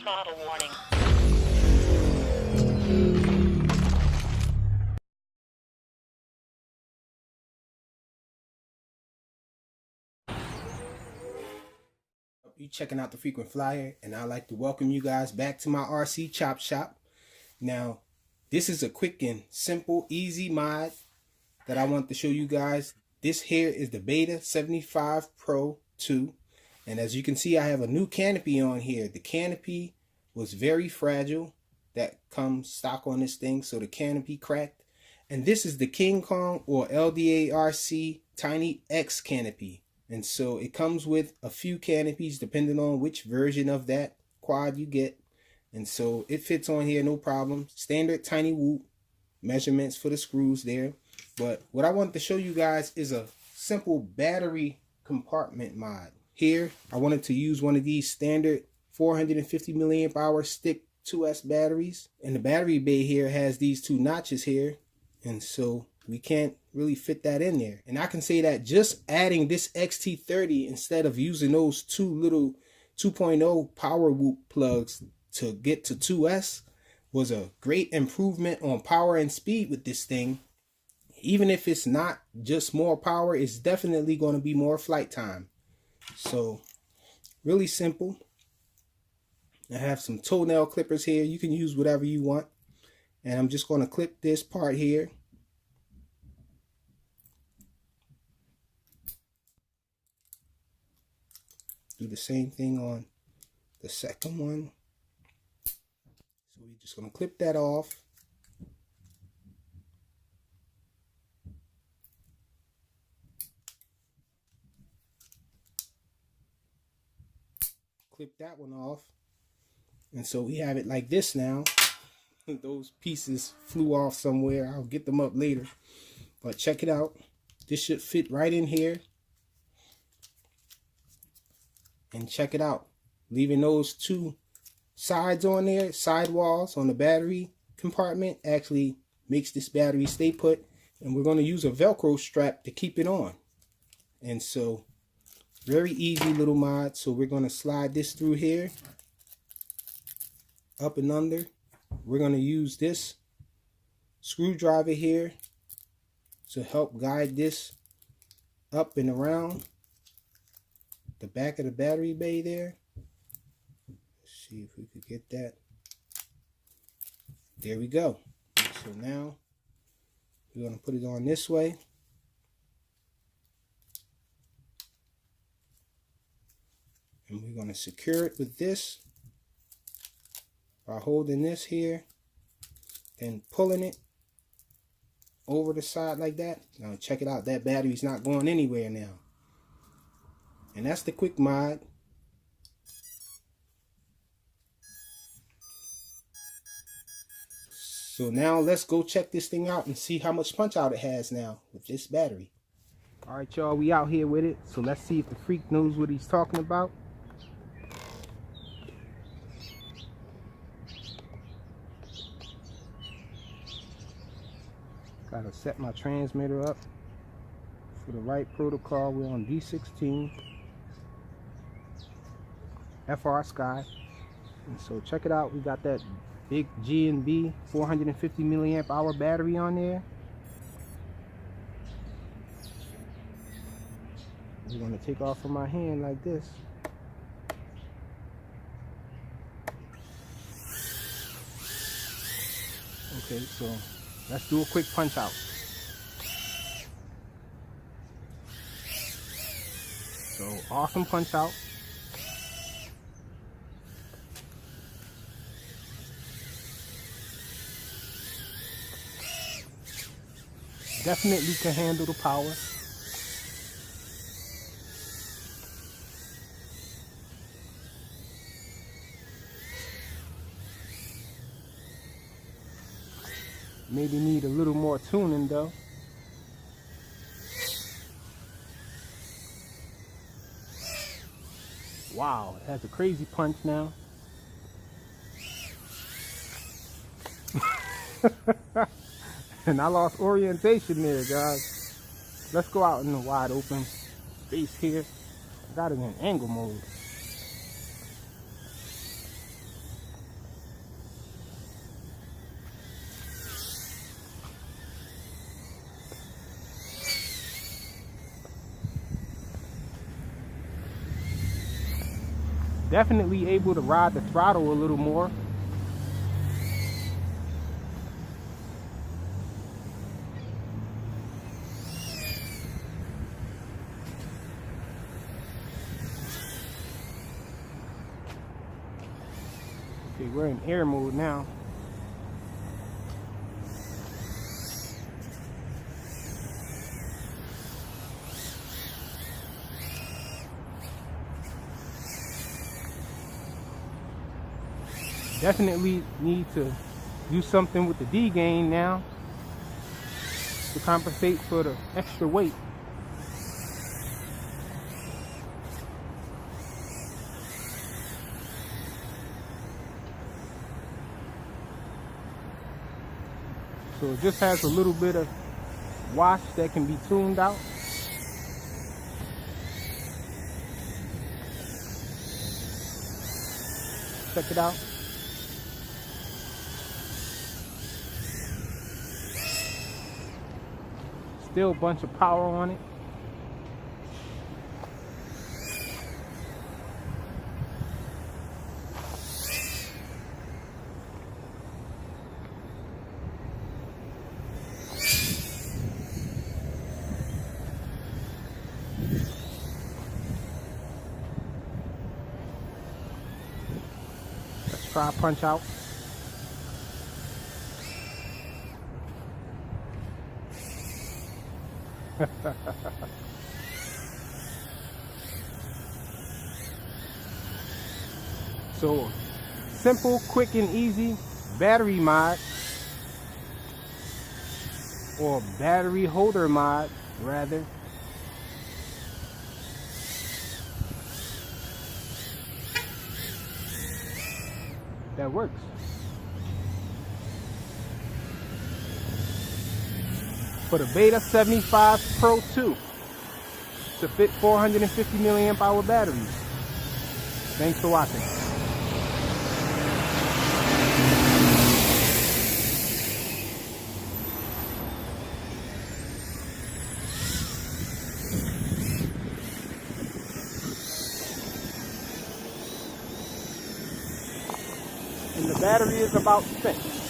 model warning. You checking out the Frequent Flyer, and I'd like to welcome you guys back to my RC Chop Shop. Now, this is a quick and simple, easy mod that I want to show you guys. This here is the Beta75 Pro 2, and as you can see, I have a new canopy on here. The canopy was very fragile. That comes stock on this thing, so the canopy cracked. And this is the King Kong or LDARC Tiny X canopy. And so it comes with a few canopies depending on which version of that quad you get. And so it fits on here, no problem. Standard tiny whoop measurements for the screws there. But what I want to show you guys is a simple battery compartment mod. Here, I wanted to use one of these standard 450 milliamp hour stick 2S batteries. And the battery bay here has these two notches here. And so we can't really fit that in there. And I can say that just adding this XT30 instead of using those two little 2.0 power whoop plugs to get to 2S was a great improvement on power and speed with this thing. Even if it's not just more power, it's definitely going to be more flight time. So really simple. I have some toenail clippers here. You can use whatever you want. And I'm just going to clip this part here. Do the same thing on the second one. So we're just going to clip that off. Clip that one off. And so we have it like this now. Those pieces flew off somewhere. I'll get them up later. But check it out. This should fit right in here. And check it out, leaving those two sides on there, sidewalls on the battery compartment actually makes this battery stay put. And we're going to use a Velcro strap to keep it on. And so very easy little mod. So we're going to slide this through here, up and under. We're going to use this screwdriver here to help guide this up and around the back of the battery bay there. Let's see if we could get that. There we go. So now we're going to put it on this way. And we're going to secure it with this by holding this here and pulling it over the side like that. Now check it out. That battery's not going anywhere now. And that's the quick mod. So now let's go check this thing out and see how much punch out it has now with this battery. All right, y'all, we out here with it. So let's see if the freak knows what he's talking about. Gotta set my transmitter up for the right protocol. We're on D16. FR Sky. And so check it out. We got that big G&B 450 milliamp hour battery on there. We're going to take off from my hand like this. Okay, so let's do a quick punch out. So awesome punch out. Definitely can handle the power. Maybe need a little more tuning though. Wow, it has a crazy punch now. And I lost orientation there, guys. Let's go out in the wide open space here. I got it in angle mode. Definitely able to ride the throttle a little more. Okay, we're in air mode now. Definitely need to do something with the D-gain now to compensate for the extra weight. So it just has a little bit of wash that can be tuned out. Check it out. Still a bunch of power on it. Let's try punch out. So simple, quick and easy battery mod, or battery holder mod rather. That works. For the Beta75 Pro 2 to fit 450 milliamp hour batteries. Thanks for watching. And the battery is about spent.